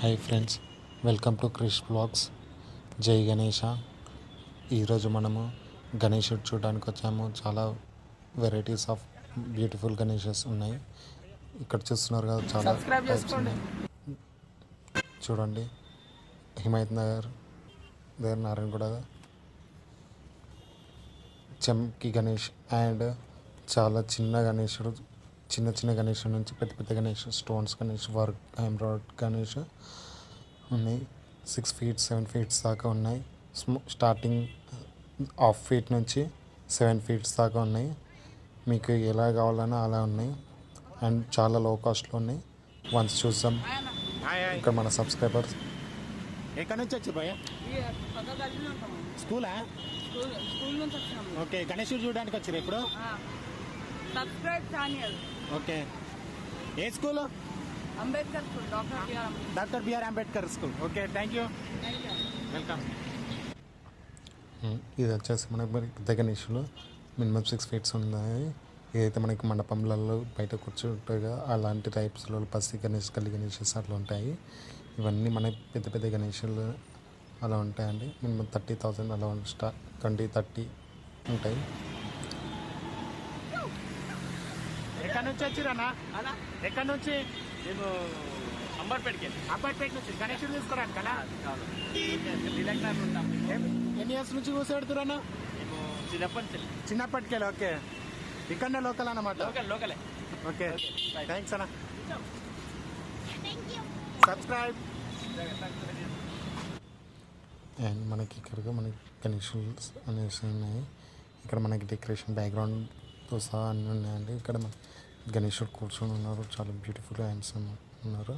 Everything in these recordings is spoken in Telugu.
Hi friends, welcome to Krish blogs. Jai Ganesha. ఈరోజు మనము గణేషుడు చూడడానికి వచ్చాము. చాలా వెరైటీస్ ఆఫ్ బ్యూటిఫుల్ గణేషస్ ఉన్నాయి. ఇక్కడ చూస్తున్నారు కదా, చాలా టైప్స్ ఉన్నాయి. చూడండి, హిమాయత్ నగర్ దగ్గర నారాయణగూడ చమ్కి గణేష్ అండ్ చాలా చిన్న గణేషుడు, చిన్న గణేష్ నుంచి పెద్ద పెద్ద గణేష్, స్టోన్స్ గణేష్, వర్క్ ఎంబ్రాయిడ్ గణేష్ ఉన్నాయి. 6 feet 7 feet దాకా ఉన్నాయి. స్టార్టింగ్ ½ feet నుంచి 7 feet దాకా ఉన్నాయి. మీకు ఎలా కావాలన్నా అలా ఉన్నాయి అండ్ చాలా లో కాస్ట్లో ఉన్నాయి. వన్స్ చూద్దాం. ఇక్కడ మన సబ్స్క్రైబర్స్ ఎక్కడి నుంచి వచ్చి భయ్య? స్కూలా? ఓకే, గణేషుడు చూడడానికి వచ్చారు ఇప్పుడు. ఓకే, ఏ school? Ambedkar school, doctor BR Ambedkar school. Okay, thank you, welcome. ఇది వచ్చేసి మనకి పెద్ద గణేషులు మినిమం 6 feet ఉన్నాయి. ఇదైతే మనకి మండపంలలో బయట కూర్చుంటాగా అలాంటి టైప్స్లో పసి గణేష్, కల్లి గణేషెస్ అట్లా ఉంటాయి. ఇవన్నీ మన పెద్ద పెద్ద గణేషులు అలా ఉంటాయండి. మినిమం 30,000 అలా 20-30 ఉంటాయి. ఎక్కడి నుంచి వచ్చిరన్నా? ఎక్కడి నుంచి? మేము అంబర్పేట నుంచి గణేషుడు తీసుకోవడానికి కదా? ఉంటాం. ఎన్ని ఇయర్స్ నుంచి కూర్చోబెడుతురన్నా? మేము చిన్నప్పటికెళ్ళి. ఓకే, ఇక్కడనే లోకల్ అన్నమాట. లోకలే. ఓకే, థ్యాంక్స్ అన్న. సబ్స్క్రైబ్. అండ్ మనకి ఇక్కడ మనకి గణేషులు అనేసి ఉన్నాయి. ఇక్కడ మనకి డెకరేషన్ బ్యాక్గ్రౌండ్తో సహా అన్నీ ఉన్నాయండి. ఇక్కడ గణేషుడు కూర్చొని ఉన్నారు, చాలా బ్యూటిఫుల్ హ్యాండ్సమ్ ఉన్నారు.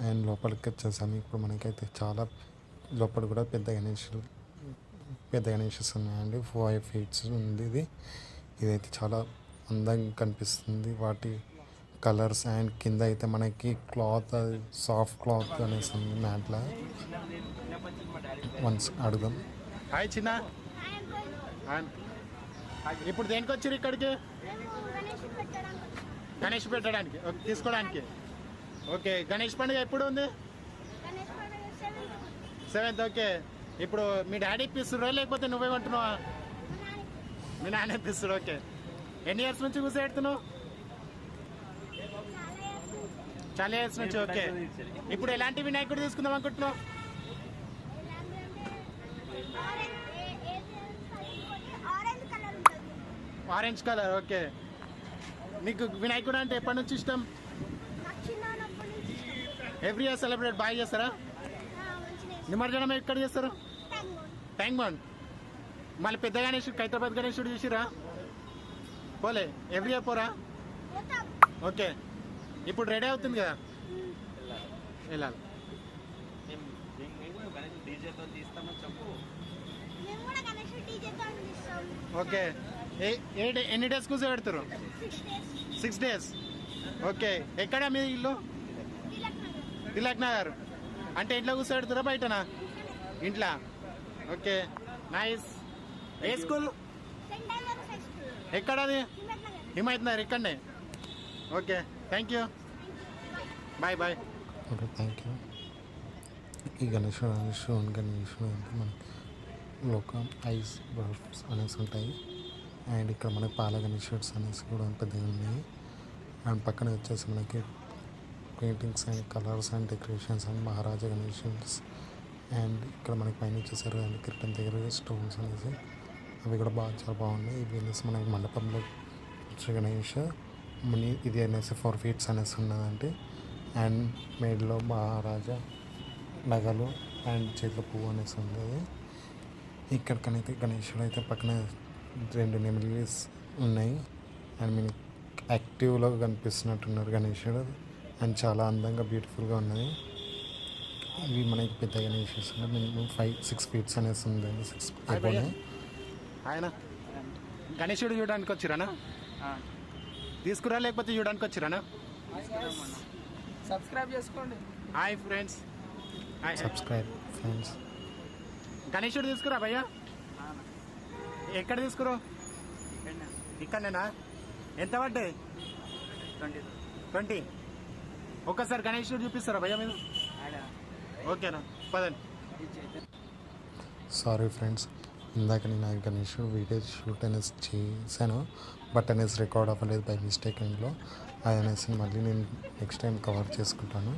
అండ్ లోపలికి వచ్చేసాము. ఇప్పుడు మనకైతే చాలా లోపల కూడా పెద్ద గణేషెస్ ఉన్నాయండి. 5 feet ఉంది. ఇదైతే చాలా అందంగా కనిపిస్తుంది. వాటి కలర్స్ అండ్ కింద అయితే మనకి క్లాత్, సాఫ్ట్ క్లాత్ అనేసి ఉంది మ్యాట్లా. వన్స్ అడుగుదాం. హాయ్ చిన్న. ఇప్పుడు దేనికి వచ్చారు ఇక్కడికి? గణేష్ పెట్టడానికి, తీసుకోవడానికి. ఓకే, గణేష్ పండుగ ఎప్పుడు ఉంది? 7th. ఓకే, ఇప్పుడు మీ డాడీ ఇప్పిస్తురా లేకపోతే నువ్వేమంటున్నావా? మీ నాన్న ఇప్పిస్తుడు. ఓకే, ఎన్ని ఇయర్స్ నుంచి కూర్చోబెడుతున్నావు? చాలా ఇయర్స్ నుంచి. ఓకే, ఇప్పుడు ఎలాంటి వినాయకుడు తీసుకుందాం అనుకుంటున్నావు? Orange colour. ఓకే, నీకు వినాయకుడు అంటే ఎప్పటి నుంచి ఇష్టం? ఎవ్రీ ఇయర్ సెలబ్రేట్ బాగా చేస్తారా? నిమజ్జనం ఎక్కడ చేస్తారు? Tank bund. మళ్ళీ పెద్ద గణేశుడు, హైదరాబాద్ గణేశుడు చూసిరా? పోలే, ఎవ్రీ ఇయర్ పోరా? ఓకే, ఇప్పుడు రెడీ అవుతుంది కదా, వెళ్ళాలి. ఓకే, ఎన్ని డేస్ కూర్చోబెడతారు? 6 days. ఓకే, ఎక్కడ మీ ఇల్లు? తిలక్ నగర్. అంటే ఇంట్లో కూర్చోబెడతారా బయటనా? ఇంట్లో. Okay, nice. ఏ స్కూల్? ఎక్కడది? హిమాయత్ నగర్. ఇక్కడనే. Okay, thank you, bye bye. Okay, thank you. ఈ గణేషుడు అంటే మన లోకం ఐస్ బర్డ్స్ అనేసి ఉంటాయి. అండ్ ఇక్కడ మనకి పాల గణేషుడ్స్ అనేసి కూడా పెద్దగా ఉన్నాయి. అండ్ పక్కన వచ్చేసి మనకి paintings and colours and decorations and Maharaja గణేషన్స్. అండ్ ఇక్కడ మనకి పైన వచ్చేసారు అండ్ కిరీటం దగ్గర స్టోన్స్ అనేసి అవి కూడా చాలా బాగున్నాయి. ఇవి అనేసి మనకి మండపంలో గణేష్ ఇది అనేసి 4 feet అనేసి ఉన్నదంటే. అండ్ మేడ్లో మహారాజా నగలు అండ్ చేతిలో పువ్వు అనేసి ఉంది. ఇక్కడికనైతే గణేషుడు అయితే పక్కన 2 నెమలిస్ ఉన్నాయి. అండ్ మీకు యాక్టివ్లో కనిపిస్తున్నట్టున్నారు గణేషుడు. అండ్ చాలా అందంగా బ్యూటిఫుల్గా ఉన్నది. ఇవి మనకి పెద్ద గణేషస్ మినిమం 5-6 feet అనేసి ఉంది. 6 అయిపోయినాయి. ఆయన గణేషుడు చూడడానికి వచ్చిరానా? తీసుకురా లేకపోతే చూడడానికి వచ్చిరానా? సబ్స్క్రైబ్ చేసుకోండి. Hi friends. Subscribe friends. గణేషుడు తీసుకురా భయ్యా. ఎక్కడ తీసుకురా? ఇక్కడనేనా? ఎంత పడ్డాయి? 20. ఒక్కసారి గణేశుడు చూపిస్తారా భయ్యా మీరు? ఓకేనా, పదండి. సారీ ఫ్రెండ్స్, ఇందాక నేను ఆ గణేషుడు వీడియో షూట్ అనేసి చేశాను, బట్ అనేసి రికార్డ్ అవ్వలేదు బై మిస్టేక్ ఇంట్లో. అది అనేసి మళ్ళీ నేను నెక్స్ట్ టైం కవర్ చేసుకుంటాను.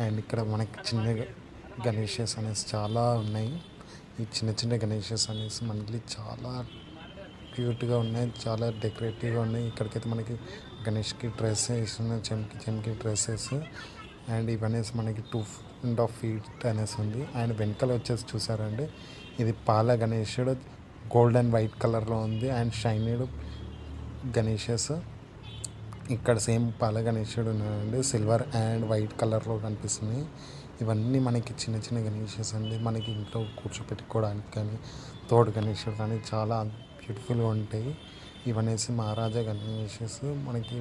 అండ్ ఇక్కడ మనకి చిన్న గణేషెస్ అనేసి చాలా ఉన్నాయి. ఈ చిన్న చిన్న గణేషెస్ అనేసి మళ్ళీ చాలా క్యూట్గా ఉన్నాయి, చాలా డెకరేటివ్గా ఉన్నాయి. ఇక్కడికైతే మనకి గణేష్కి డ్రెస్ వేస్తున్నాయి, చెంకి డ్రెస్సెస్. అండ్ ఇవనేసి మనకి 2.5 feet అనేసి ఉంది. అండ్ వెనకాల వచ్చేసి చూసారండి, ఇది పాల గణేశుడు గోల్డ్ అండ్ వైట్ కలర్లో ఉంది. అండ్ షైనీడ్ గణేషెస్ ఇక్కడ సేమ్ పాల గణేశుడు ఉన్నాడండి, సిల్వర్ అండ్ వైట్ కలర్లో కనిపిస్తుంది. ఇవన్నీ మనకి చిన్న చిన్న గణేషెస్ అండి, మనకి ఇంట్లో కూర్చోపెట్టుకోవడానికి కానీ తోడు గణేశుడు కానీ చాలా బ్యూటిఫుల్గా ఉంటాయి. ఇవనేసి మహారాజా గణేషెస్ మనకి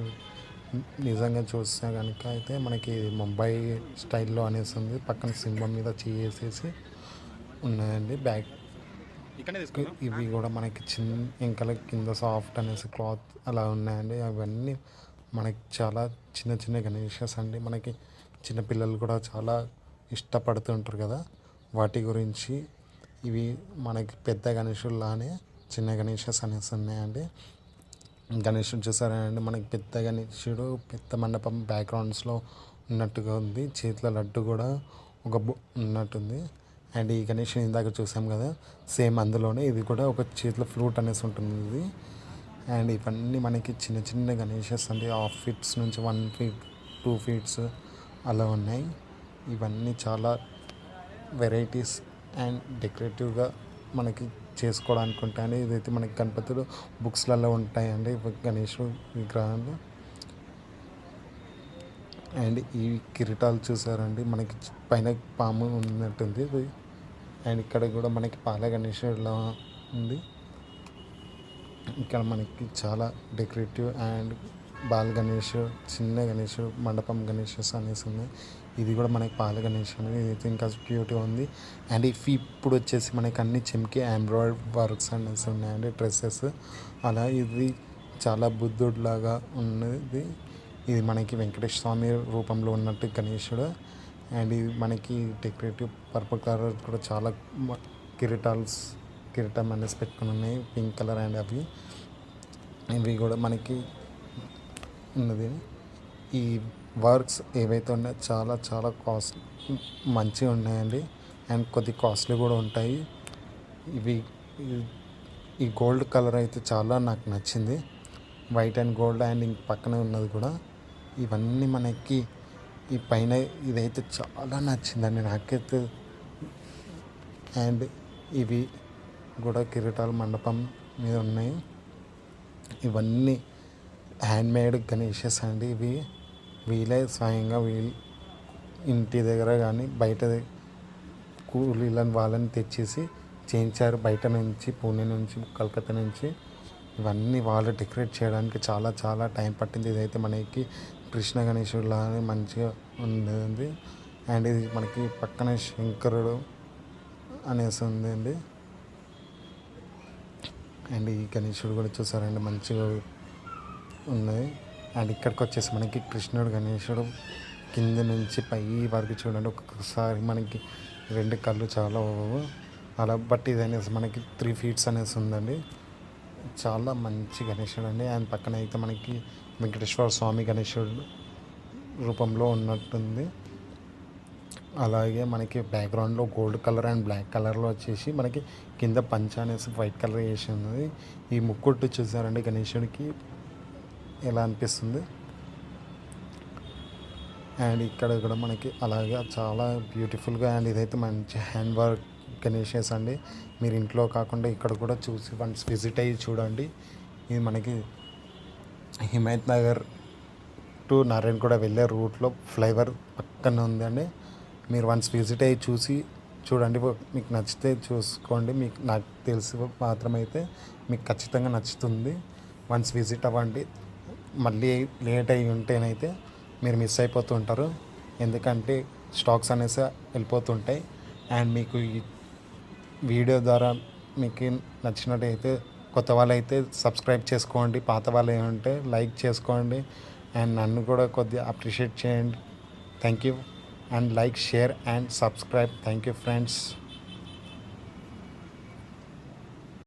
నిజంగా చూస్తే కనుక అయితే మనకి ముంబై స్టైల్లో అనేసి ఉంది. పక్కన సింహం మీద చేసేసి ఉన్నాయండి. బ్యాక్ ఇవి కూడా మనకి చిన్న ఇంకల కింద సాఫ్ట్ అనేసి క్లాత్ అలా ఉన్నాయండి. అవన్నీ మనకి చాలా చిన్న చిన్న గణేషెస్ అండి. మనకి చిన్నపిల్లలు కూడా చాలా ఇష్టపడుతుంటారు కదా, వాటి గురించి. ఇవి మనకి పెద్ద గణేషుల్లానే చిన్న గణేషెస్ అనేసి ఉన్నాయండి. గణేషుడు చూసారండి, మనకి పెద్ద గణేషుడు పెద్ద మండపం బ్యాక్గ్రౌండ్స్లో ఉన్నట్టుగా ఉంది. చేతిలో లడ్డు కూడా ఒక ఉన్నట్టుంది. అండ్ ఈ గణేషుని ఇందాక చూసాం కదా, సేమ్ అందులోనే ఇది కూడా ఒక చేతిలో ఫ్లూట్ అనేసి ఉంటుంది ఇది. అండ్ ఇవన్నీ మనకి చిన్న చిన్న గణేషెస్ అండి, 1/2 feet నుంచి 1 feet 2 feet అలా ఉన్నాయి. ఇవన్నీ చాలా వెరైటీస్ అండ్ డెకరేటివ్గా మనకి చేసుకోవడానికి ఉంటాయండి. ఇదైతే మనకి గణపతులు బుక్స్లలో ఉంటాయండి గణేషుడు విగ్రహాలు. అండ్ ఈ కిరీటాలు చూసారండి, మనకి పైన పాము ఉన్నట్టుంది. అండ్ ఇక్కడ కూడా మనకి పాల గణేశుడులా ఉంది. ఇక్కడ మనకి చాలా డెకరేటివ్ అండ్ బాల గణేష్, చిన్న గణేష్, మండపం గణేషెస్ అనేసి ఉన్నాయి. ఇది కూడా మనకి పాల గణేష్ అనేది, ఇదైతే ఇంకా క్యూట్గా ఉంది. అండ్ ఇప్పుడు వచ్చేసి మనకి అన్ని చెంకి ఎంబ్రాయిడ్ వర్క్స్ అనేసి ఉన్నాయండి డ్రెస్సెస్. అలా ఇది చాలా బుద్ధుడిలాగా ఉన్నది. ఇది మనకి వెంకటేశ్వర స్వామి రూపంలో ఉన్నట్టు గణేశుడు. అండ్ ఇది మనకి డెకరేటివ్ పర్పుల్ కలర్ కూడా చాలా కిరీటం అనేసి పెట్టుకుని ఉన్నాయి, పింక్ కలర్. అండ్ ఇవి కూడా మనకి ఉన్నది. ఈ వర్క్స్ ఏవైతే ఉన్నాయో చాలా చాలా మంచిగా ఉన్నాయండి. అండ్ కొద్ది కాస్ట్లీ కూడా ఉంటాయి. ఈ గోల్డ్ కలర్ అయితే చాలా నాకు నచ్చింది, వైట్ అండ్ గోల్డ్. అండ్ ఇంక పక్కనే ఉన్నది కూడా. ఇవన్నీ మనకి ఈ పైన ఇదైతే చాలా నచ్చిందండి నాకైతే. అండ్ ఇవి కూడా కిరీటాలు మండపం మీద ఉన్నాయి. ఇవన్నీ హ్యాండ్మేడ్ గణేషెస్ అండి. వీళ్ళే స్వయంగా ఇంటి దగ్గర కానీ బయట కూలీలను వాళ్ళని తెచ్చేసి చేయించారు, బయట నుంచి, పూణే నుంచి, కలకత్తా నుంచి. ఇవన్నీ వాళ్ళు డెకరేట్ చేయడానికి చాలా చాలా టైం పట్టింది. ఇదైతే మనకి కృష్ణ గణేశుడులానే మంచిగా ఉండేది. అండ్ ఇది మనకి పక్కన శంకరుడు అనేసి ఉందండి. అండ్ ఈ గణేశుడు కూడా చూసారండి మంచిగా ఉన్నాయి. అండ్ ఇక్కడికి వచ్చేసి మనకి కృష్ణుడు గణేశుడు కింద నుంచి పై వరకు చూడండి, ఒక్కొక్కసారి మనకి 2 కళ్ళు చాలా అలా. బట్ ఇది అనేసి మనకి 3 feet అనేసి ఉందండి. చాలా మంచి గణేశుడు అండి. అండ్ పక్కన అయితే మనకి వెంకటేశ్వర స్వామి గణేశుడు రూపంలో ఉన్నట్టుంది. అలాగే మనకి బ్యాక్గ్రౌండ్లో గోల్డ్ కలర్ అండ్ బ్లాక్ కలర్లో వచ్చేసి మనకి కింద పంచ అనేసి వైట్ కలర్ వేసి ఉన్నది. ఈ ముక్కుట్టు చూసారండి గణేశుడికి ఎలా అనిపిస్తుంది. అండ్ ఇక్కడ కూడా మనకి అలాగే చాలా బ్యూటిఫుల్గా. అండ్ ఇదైతే మంచి హ్యాండ్ వర్క్ గణేషెస్ అండి. మీరు ఇంట్లో కాకుండా ఇక్కడ కూడా చూసి వన్స్ విజిట్ అయ్యి చూడండి. ఇది మనకి హిమాయత్ నగర్ టు నారాయణగూడ వెళ్ళే రూట్లో ఫ్లైఓవర్ పక్కన ఉందండి. మీరు వన్స్ విజిట్ అయ్యి చూడండి. మీకు నచ్చితే చూసుకోండి. నాకు తెలిసి మాత్రమైతే మీకు ఖచ్చితంగా నచ్చుతుంది. వన్స్ విజిట్ అవ్వండి. మళ్ళీ లేట్ అయ్యి ఉంటేనైతే మీరు మిస్ అయిపోతూ ఉంటారు, ఎందుకంటే స్టాక్స్ అనేసి వెళ్ళిపోతుంటాయి. అండ్ మీకు ఈ వీడియో ద్వారా మీకు నచ్చినట్టయితే కొత్త వాళ్ళైతే సబ్స్క్రైబ్ చేసుకోండి, పాత వాళ్ళు ఏమంటే లైక్ చేసుకోండి. అండ్ నన్ను కూడా కొద్దిగా అప్రిషియేట్ చేయండి. Thank you and like, share and subscribe. Thank you friends.